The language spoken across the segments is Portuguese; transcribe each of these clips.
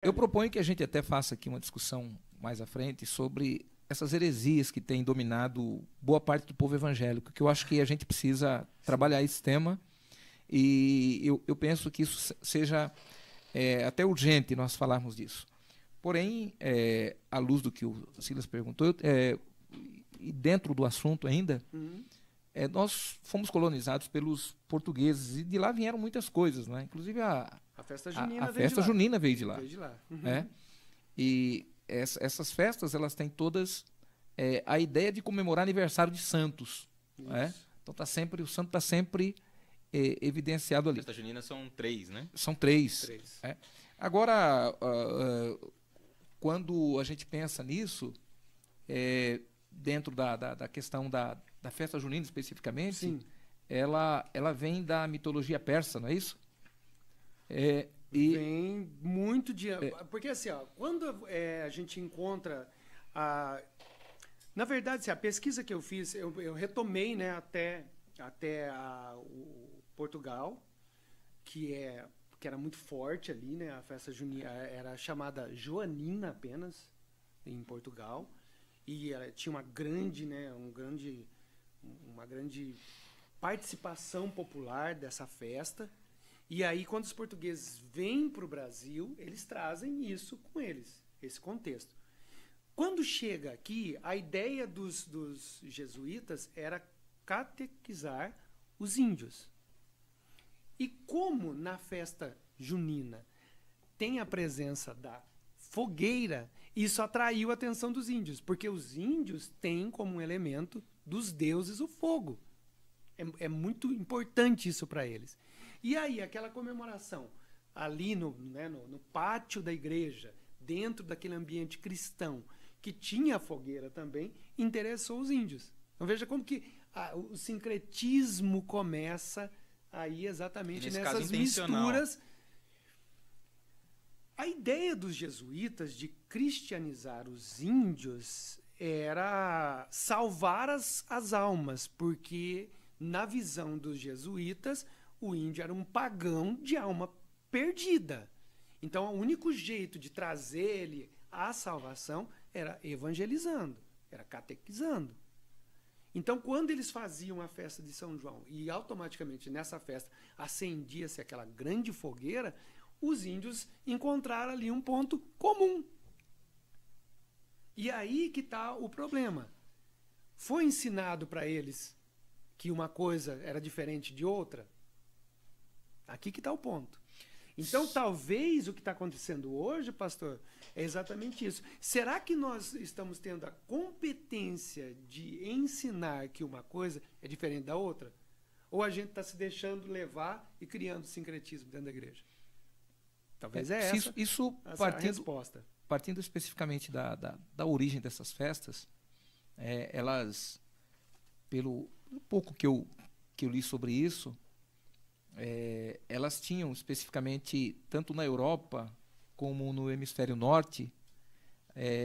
Eu proponho que a gente até faça aqui uma discussão mais à frente sobre essas heresias que têm dominado boa parte do povo evangélico, que eu acho que a gente precisa trabalhar esse tema, e eu penso que isso seja até urgente nós falarmos disso. Porém, à luz do que o Silas perguntou, e dentro do assunto ainda, nós fomos colonizados pelos portugueses, e de lá vieram muitas coisas, né? Inclusive a festa junina a festa junina veio de lá. Veio de lá. E essas festas, elas têm todas a ideia de comemorar aniversário de santos. Então o santo está sempre evidenciado ali. A festa junina são 3, né? São 3. Agora, quando a gente pensa nisso, dentro da questão da festa junina especificamente, Sim. ela vem da mitologia persa, não é isso? Vem muito de... Porque assim, quando a gente encontra... Na verdade, assim, a pesquisa que eu fiz, eu retomei, né, até o Portugal, que era muito forte ali, né? A festa junina era chamada joanina apenas, em Portugal, e ela tinha uma grande participação popular dessa festa. E aí, quando os portugueses vêm para o Brasil, eles trazem isso com eles, esse contexto. Quando chega aqui, a ideia dos jesuítas era catequizar os índios. E como na festa junina tem a presença da fogueira, isso atraiu a atenção dos índios, porque os índios têm como um elemento dos deuses o fogo. É muito importante isso para eles. E aí, aquela comemoração ali no pátio da igreja, dentro daquele ambiente cristão, que tinha a fogueira também, interessou os índios. Então veja como que o sincretismo começa aí exatamente nessas misturas. A ideia dos jesuítas de cristianizar os índios era salvar as almas, porque na visão dos jesuítas o índio era um pagão de alma perdida. Então, o único jeito de trazer ele à salvação era evangelizando, era catequizando. Então, quando eles faziam a festa de São João e automaticamente nessa festa acendia-se aquela grande fogueira, os índios encontraram ali um ponto comum. E aí que está o problema. Foi ensinado para eles que uma coisa era diferente de outra? Aqui que está o ponto. Então, talvez o que está acontecendo hoje, pastor, é exatamente isso. Será que nós estamos tendo a competência de ensinar que uma coisa é diferente da outra? Ou a gente está se deixando levar e criando sincretismo dentro da igreja? Talvez essa a resposta. Partindo especificamente da origem dessas festas, elas, pelo pouco que eu li sobre isso, elas tinham especificamente, tanto na Europa como no hemisfério norte,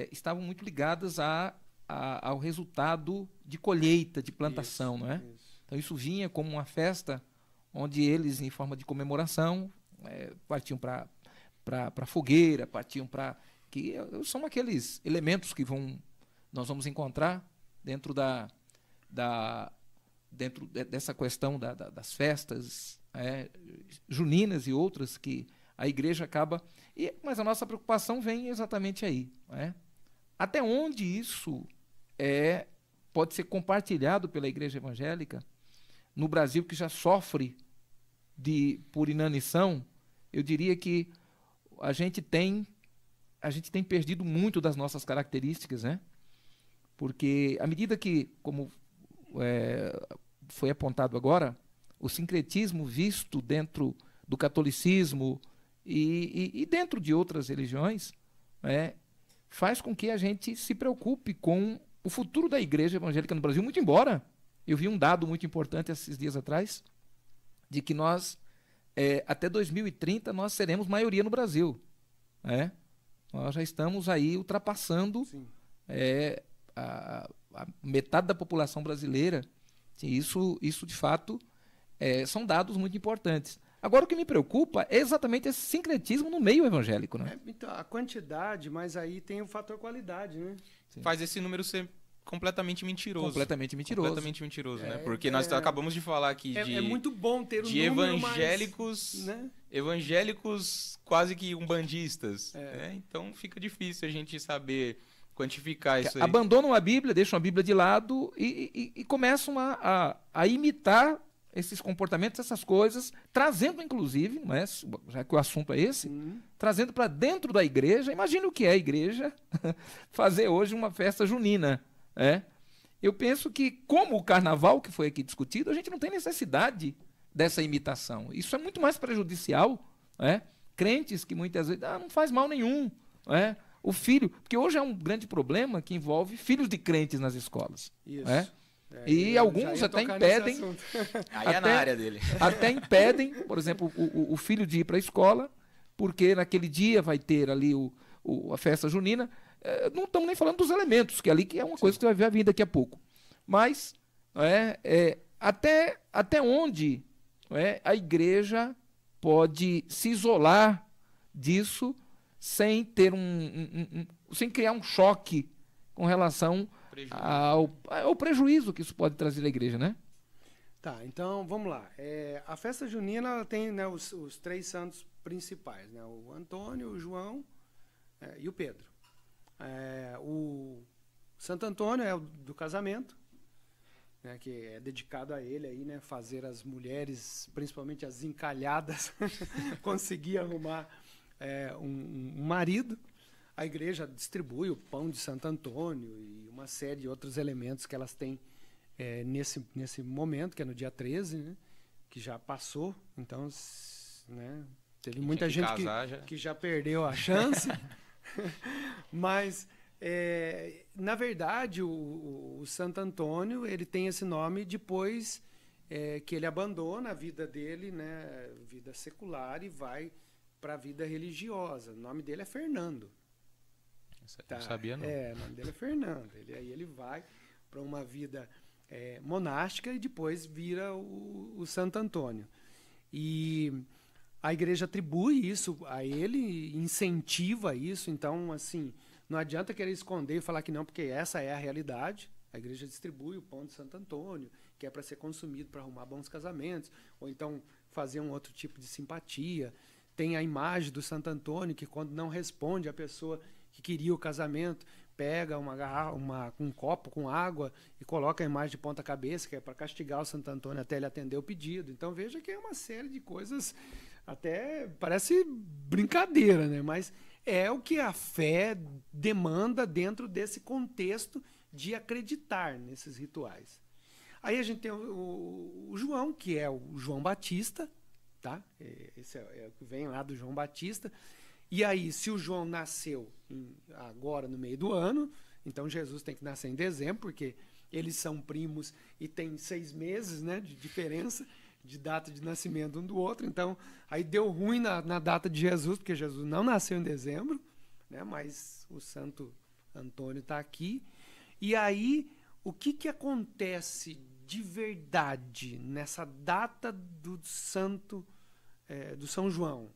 estavam muito ligadas ao resultado de colheita, de plantação. Isso, não é? Isso. Então isso vinha como uma festa onde eles, em forma de comemoração, partiam para a fogueira, partiam para... que são aqueles elementos que nós vamos encontrar dentro dentro dessa questão das festas juninas e outras que a igreja acaba... mas a nossa preocupação vem exatamente aí. Até onde isso pode ser compartilhado pela igreja evangélica no Brasil, que já sofre por inanição? Eu diria que a gente tem perdido muito das nossas características, porque à medida que, como foi apontado agora, o sincretismo visto dentro do catolicismo e dentro de outras religiões faz com que a gente se preocupe com o futuro da igreja evangélica no Brasil, muito embora eu vi um dado muito importante esses dias atrás, de que nós, até 2030, nós seremos maioria no Brasil. Nós já estamos aí ultrapassando a metade da população brasileira. Isso de fato, são dados muito importantes. Agora, o que me preocupa é exatamente esse sincretismo no meio evangélico, né? Então, a quantidade, mas aí tem o fator qualidade, né? Sim. Faz esse número ser completamente mentiroso. Completamente mentiroso. Completamente mentiroso, né? Porque nós acabamos de falar aqui É muito bom ter um de número evangélicos, mais, né? evangélicos quase que umbandistas. Né? Então fica difícil a gente saber quantificar isso aí. Abandonam a Bíblia, deixam a Bíblia de lado e começam a imitar esses comportamentos, essas coisas, trazendo inclusive, não é, já que o assunto é esse, trazendo para dentro da igreja. Imagine o que é a igreja fazer hoje uma festa junina. Eu penso que, como o carnaval que foi aqui discutido, a gente não tem necessidade dessa imitação. Isso é muito mais prejudicial. Crentes que muitas vezes não faz mal nenhum. O filho, porque hoje é um grande problema que envolve filhos de crentes nas escolas. Isso. E alguns até impedem. Aí é na área dele. Até impedem, por exemplo, o filho de ir para a escola, porque naquele dia vai ter ali a festa junina. Não estamos nem falando dos elementos, que é uma coisa que você vai ver a vir daqui a pouco. Mas até onde a igreja pode se isolar disso sem ter sem criar um choque com relação ao prejuízo que isso pode trazer à igreja, né? Tá, então vamos lá. A festa junina ela tem, né, os 3 santos principais, né? O Antônio, o João e o Pedro. O Santo Antônio é o do casamento, né, que é dedicado a ele aí, né, fazer as mulheres, principalmente as encalhadas, conseguir arrumar um marido. A igreja distribui o pão de Santo Antônio e uma série de outros elementos que elas têm nesse momento, que é no dia 13, né, que já passou. Então, né, teve muita gente que já perdeu a chance. Mas, na verdade, o Santo Antônio ele tem esse nome depois que ele abandona a vida dele, né, vida secular, e vai para a vida religiosa. O nome dele é Fernando. Não sabia, não. O nome dele é Fernando. Aí ele vai para uma vida monástica e depois vira o Santo Antônio. E a igreja atribui isso a ele, incentiva isso. Então, assim, não adianta querer esconder e falar que não, porque essa é a realidade. A igreja distribui o pão de Santo Antônio, que é para ser consumido para arrumar bons casamentos, ou então fazer um outro tipo de simpatia. Tem a imagem do Santo Antônio, que quando não responde a pessoa que queria o casamento, pega um copo com água e coloca a imagem de ponta cabeça, que é para castigar o Santo Antônio até ele atender o pedido. Então veja que é uma série de coisas, até parece brincadeira, né? Mas é o que a fé demanda dentro desse contexto de acreditar nesses rituais. Aí a gente tem o João, que é o João Batista, tá? Esse é o que vem lá do João Batista. E aí, se o João nasceu agora no meio do ano, então Jesus tem que nascer em dezembro, porque eles são primos e tem 6 meses, né, de diferença de data de nascimento um do outro. Então, aí deu ruim na data de Jesus, porque Jesus não nasceu em dezembro, né, mas o Santo Antônio está aqui. E aí, o que acontece de verdade nessa data do do São João?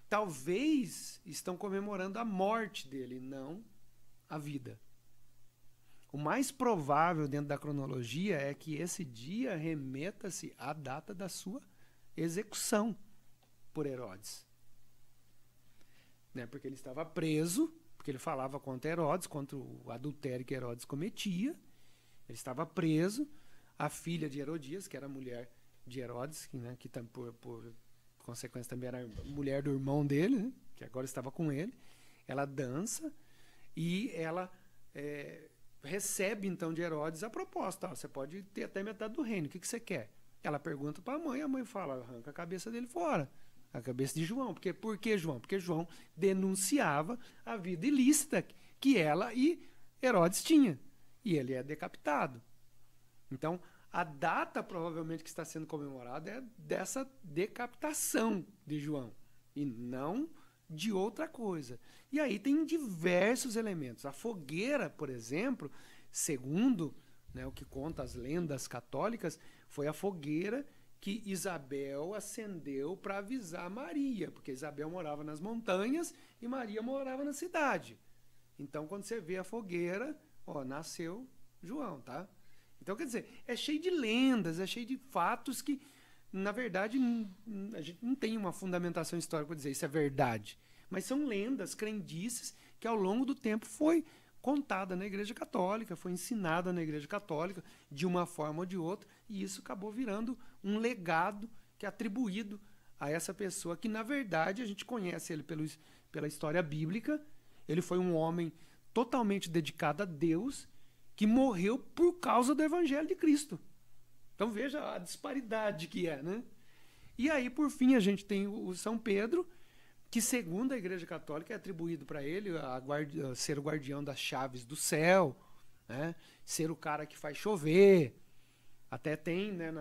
Talvez estão comemorando a morte dele, não a vida. O mais provável dentro da cronologia é que esse dia remeta-se à data da sua execução por Herodes. Né? Porque ele estava preso, porque ele falava contra Herodes, contra o adultério que Herodes cometia. Ele estava preso. A filha de Herodias, que era a mulher de Herodes, né, que por consequência também era a mulher do irmão dele, né, que agora estava com ele, ela dança e ela recebe então de Herodes a proposta: você pode ter até metade do reino, o que você quer? Ela pergunta para a mãe fala: arranca a cabeça dele fora, a cabeça de João. Por que João? Porque João denunciava a vida ilícita que ela e Herodes tinham, e ele é decapitado. Então, a data provavelmente que está sendo comemorada é dessa decapitação de João, e não de outra coisa. E aí tem diversos elementos. A fogueira, por exemplo, segundo, né, o que conta as lendas católicas, foi a fogueira que Isabel acendeu para avisar Maria, porque Isabel morava nas montanhas e Maria morava na cidade. Então, quando você vê a fogueira, ó, nasceu João, tá? Então, quer dizer, é cheio de lendas, é cheio de fatos que, na verdade, a gente não tem uma fundamentação histórica para dizer isso é verdade. Mas são lendas, crendices, que ao longo do tempo foi contada na Igreja Católica, foi ensinada na Igreja Católica, de uma forma ou de outra, e isso acabou virando um legado que é atribuído a essa pessoa, que, na verdade, a gente conhece ele pela história bíblica. Ele foi um homem totalmente dedicado a Deus, que morreu por causa do Evangelho de Cristo. Então veja a disparidade que é, né? E aí, por fim, a gente tem o São Pedro, que, segundo a Igreja Católica, é atribuído para ele ser o guardião das chaves do céu, né? Ser o cara que faz chover. Até tem, né,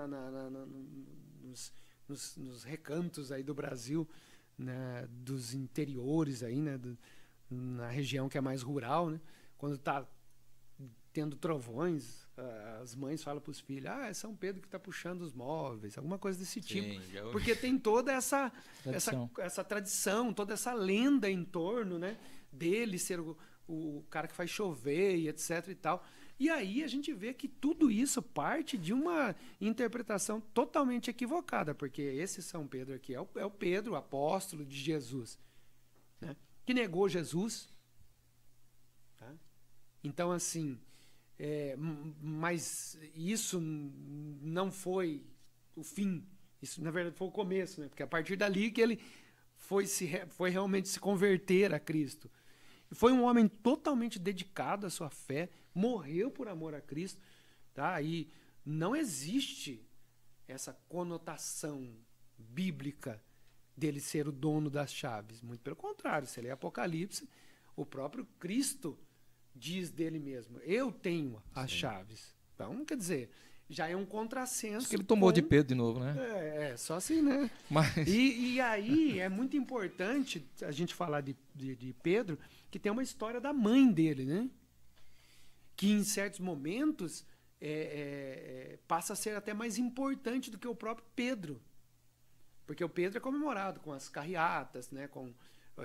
nos recantos aí do Brasil, né, dos interiores aí, né, na região que é mais rural, né, quando está tendo trovões, as mães falam para os filhos, é São Pedro que está puxando os móveis, alguma coisa desse tipo. Sim, porque tem toda essa tradição, toda essa lenda em torno, né, dele ser o cara que faz chover e etc e tal. E aí a gente vê que tudo isso parte de uma interpretação totalmente equivocada, porque esse São Pedro aqui é o Pedro, o apóstolo de Jesus, né, que negou Jesus. Tá? Então, assim, mas isso não foi o fim, isso na verdade foi o começo, né? Porque a partir dali que ele foi realmente se converter a Cristo. Foi um homem totalmente dedicado à sua fé, morreu por amor a Cristo, tá? E não existe essa conotação bíblica dele ser o dono das chaves. Muito pelo contrário, se ele é Apocalipse, o próprio Cristo diz dele mesmo, eu tenho as chaves. Então, quer dizer, já é um contrassenso. Acho que ele tomou de Pedro de novo, né? Só assim, né? Mas... E aí é muito importante a gente falar de Pedro, que tem uma história da mãe dele, né? Que em certos momentos passa a ser até mais importante do que o próprio Pedro. Porque o Pedro é comemorado com as carreatas, né?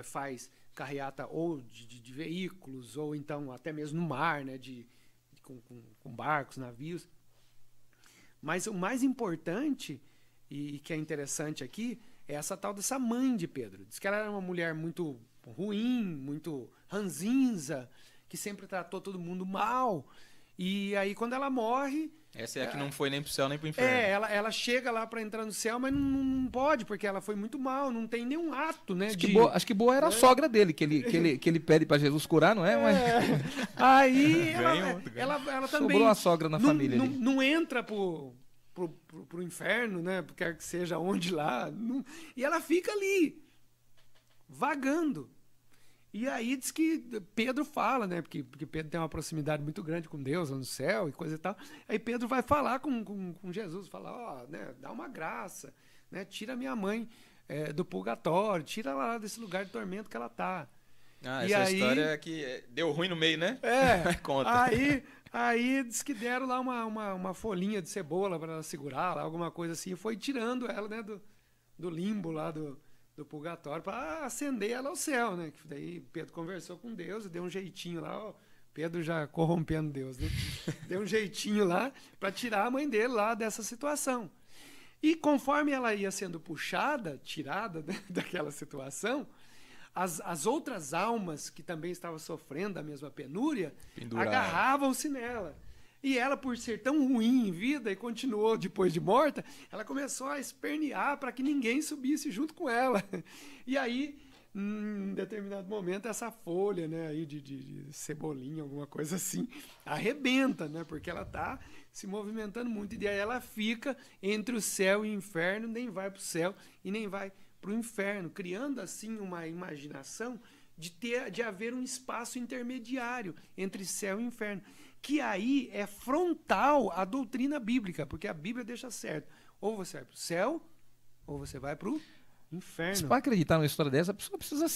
Faz carreata ou de veículos, ou então até mesmo no mar, né? Com barcos, navios. Mas o mais importante, e que é interessante aqui, é essa tal dessa mãe de Pedro. Diz que ela era uma mulher muito ruim, muito ranzinza, que sempre tratou todo mundo mal. E aí, quando ela morre... Essa é a que não foi nem pro céu nem pro inferno. Ela chega lá para entrar no céu, mas não pode, porque ela foi muito mal, não tem nenhum ato, né? Acho que boa era a sogra dele, que ele pede para Jesus curar, não é? Aí ela também... Sobrou a sogra na família. Não entra pro inferno, né? Quer que seja onde lá. E ela fica ali, vagando. E aí diz que Pedro fala, né? Porque Pedro tem uma proximidade muito grande com Deus lá no céu e coisa e tal. Aí Pedro vai falar com Jesus, fala, né, dá uma graça, né? Tira minha mãe do purgatório, tira ela lá desse lugar de tormento que ela tá. Essa história é que deu ruim no meio, né? Conta. Aí diz que deram lá uma folhinha de cebola para ela segurar, lá, alguma coisa assim, e foi tirando ela, né, do limbo lá do purgatório para acender ela ao céu, né? Que daí Pedro conversou com Deus e deu um jeitinho lá, ó, Pedro já corrompendo Deus, né? Deu um jeitinho lá para tirar a mãe dele lá dessa situação. E conforme ela ia sendo tirada, né, daquela situação, as outras almas que também estavam sofrendo a mesma penúria agarravam-se nela. E ela, por ser tão ruim em vida e continuou depois de morta, ela começou a espernear para que ninguém subisse junto com ela. E aí, em determinado momento, essa folha, né, aí de cebolinha, alguma coisa assim, arrebenta, né, porque ela está se movimentando muito. E aí ela fica entre o céu e o inferno, nem vai para o céu e nem vai para o inferno, criando assim uma imaginação de haver um espaço intermediário entre céu e inferno, que aí é frontal à doutrina bíblica, porque a Bíblia deixa certo, ou você vai para o céu, ou você vai para o inferno. Para acreditar numa história dessa, a pessoa precisa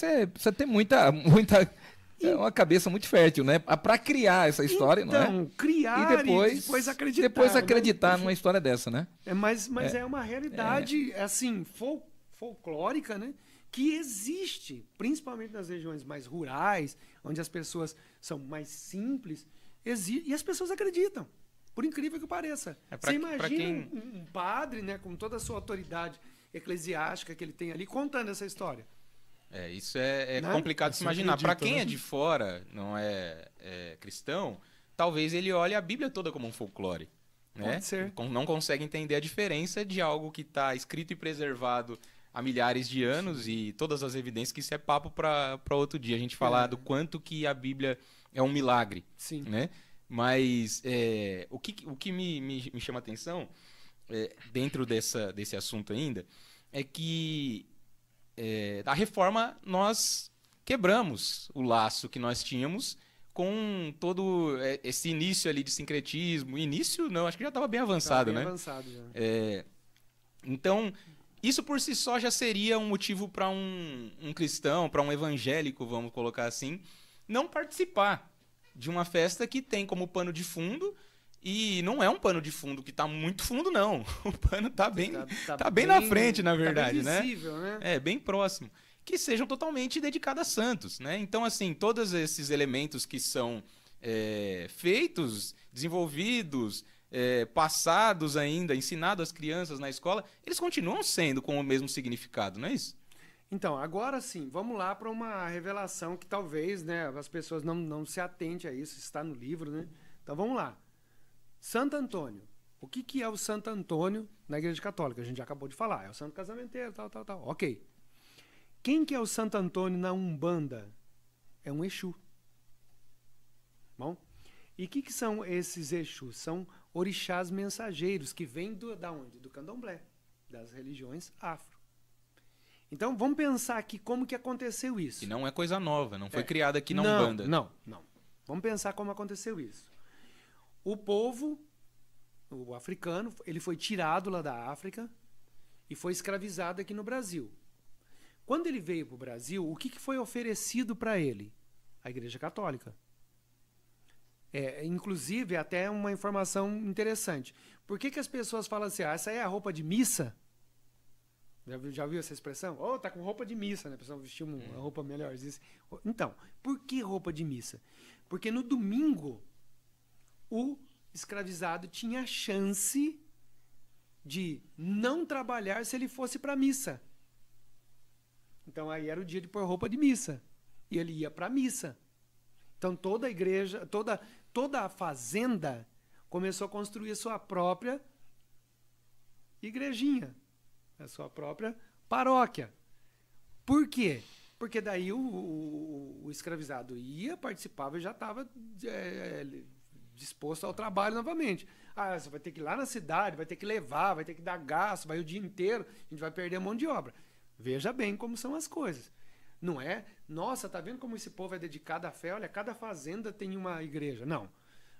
ter muita É uma cabeça muito fértil, né? Para criar essa história, não é? Então, criar E depois acreditar. Depois né? acreditar numa história dessa, né? Mas é uma realidade, assim, folclórica, né? Que existe, principalmente nas regiões mais rurais, onde as pessoas são mais simples, e as pessoas acreditam, por incrível que pareça. Você imagina um padre, né, com toda a sua autoridade eclesiástica que ele tem ali, contando essa história. Isso é Né? complicado de se imaginar. Para quem é de fora, não é cristão, talvez ele olhe a Bíblia toda como um folclore. Né? Pode ser. Não consegue entender a diferença de algo que está escrito e preservado há milhares de anos e todas as evidências que isso é papo para outro dia. A gente falar do quanto que a Bíblia é um milagre. Sim. Né? Mas o que me chama a atenção, dentro desse assunto ainda, é que da reforma nós quebramos o laço que nós tínhamos com todo esse início ali de sincretismo. Início não, acho que já estava bem avançado, né? Avançado já. Então, isso por si só já seria um motivo para um cristão, para um evangélico, vamos colocar assim, não participar de uma festa que tem como pano de fundo. E não é um pano de fundo que está muito fundo, não. O pano está bem, tá bem na frente, na verdade, tá bem visível, né? Bem próximo. Que sejam totalmente dedicados a santos, né? Então, assim, todos esses elementos que são feitos, desenvolvidos, passados ainda, ensinados às crianças na escola, eles continuam sendo com o mesmo significado, não é isso? Então, agora sim, vamos lá para uma revelação que talvez, né, as pessoas não se atentem a isso, está no livro, né? Então, vamos lá. Santo Antônio. O que é o Santo Antônio na Igreja Católica? A gente já acabou de falar. É o santo casamenteiro, tal. Ok. Quem que é o Santo Antônio na Umbanda? É um Exu. Bom? E o que são esses Exus? São orixás mensageiros, que vêm da onde? Do candomblé, das religiões afro. Então, vamos pensar aqui como que aconteceu isso. Que não é coisa nova, não foi criada aqui na Umbanda. Não. Vamos pensar como aconteceu isso. O povo, o africano, ele foi tirado lá da África e foi escravizado aqui no Brasil. Quando ele veio para o Brasil, o que foi oferecido para ele? A Igreja Católica. Inclusive, até uma informação interessante. Por que as pessoas falam assim, essa aí é a roupa de missa? Já viu essa expressão? Tá com roupa de missa, né? A pessoa vestiu uma roupa melhor. Então, por que roupa de missa? Porque no domingo, o escravizado tinha a chance de não trabalhar se ele fosse para a missa. Então aí era o dia de pôr roupa de missa. E ele ia para a missa. Então toda a igreja, toda a fazenda começou a construir a sua própria igrejinha, a sua própria paróquia. Por quê? Porque daí o escravizado ia, participava e já estava disposto ao trabalho novamente. Você vai ter que ir lá na cidade, vai ter que levar, vai ter que dar gasto, vai o dia inteiro, a gente vai perder mão de obra. Veja bem como são as coisas. Não é, nossa, tá vendo como esse povo é dedicado à fé? Olha, cada fazenda tem uma igreja. Não.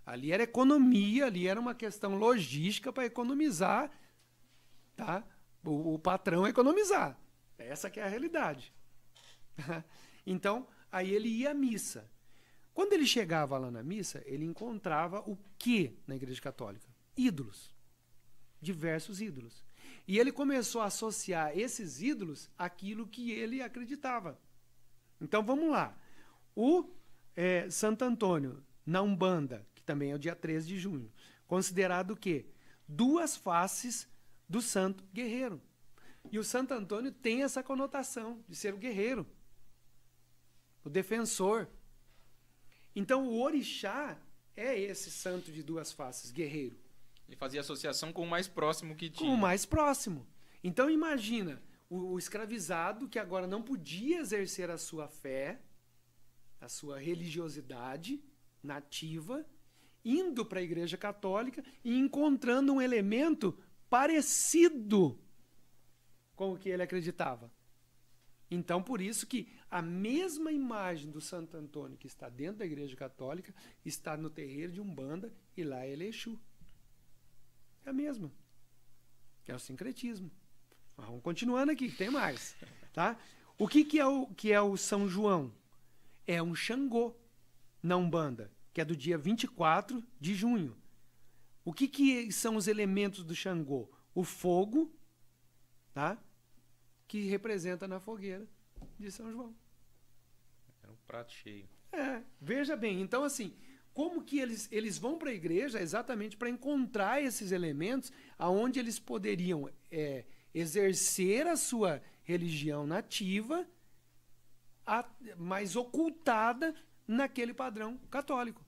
Ali era economia, ali era uma questão logística para economizar, tá? O patrão economizar. Essa que é a realidade. Então, aí ele ia à missa. Quando ele chegava lá na missa, ele encontrava o que na Igreja Católica? Ídolos. Diversos ídolos. E ele começou a associar esses ídolos àquilo que ele acreditava. Então, vamos lá. O Santo Antônio, na Umbanda, que também é o dia 13 de junho, considerado o quê? Duas faces do santo guerreiro. E o Santo Antônio tem essa conotação de ser o guerreiro, o defensor. Então, o orixá é esse santo de duas faces, guerreiro. Ele fazia associação com o mais próximo que tinha. Com o mais próximo. Então, imagina, o escravizado que agora não podia exercer a sua fé, a sua religiosidade nativa, indo para a Igreja Católica e encontrando um elemento parecido com o que ele acreditava. Então, por isso que a mesma imagem do Santo Antônio que está dentro da Igreja Católica está no terreiro de Umbanda e lá ele é Exu. É a mesma. É o sincretismo. Mas vamos continuando aqui, que tem mais. Tá? O que é o São João? é um Xangô na Umbanda, que é do dia 24 de junho. O que são os elementos do Xangô? O fogo, tá? Que representa na fogueira de São João. Era um prato cheio. Veja bem, então assim, como que eles vão para a igreja exatamente para encontrar esses elementos aonde eles poderiam exercer a sua religião nativa, mas ocultada naquele padrão católico.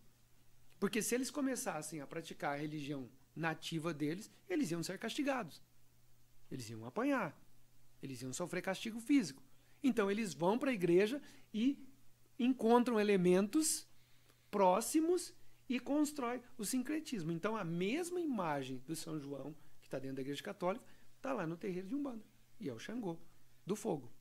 Porque se eles começassem a praticar a religião nativa deles, eles iam ser castigados. Eles iam apanhar. Eles iam sofrer castigo físico. Então eles vão para a igreja e encontram elementos próximos e constroem o sincretismo. Então a mesma imagem do São João, que está dentro da igreja católica, está lá no terreiro de Umbanda. E é o Xangô, do fogo.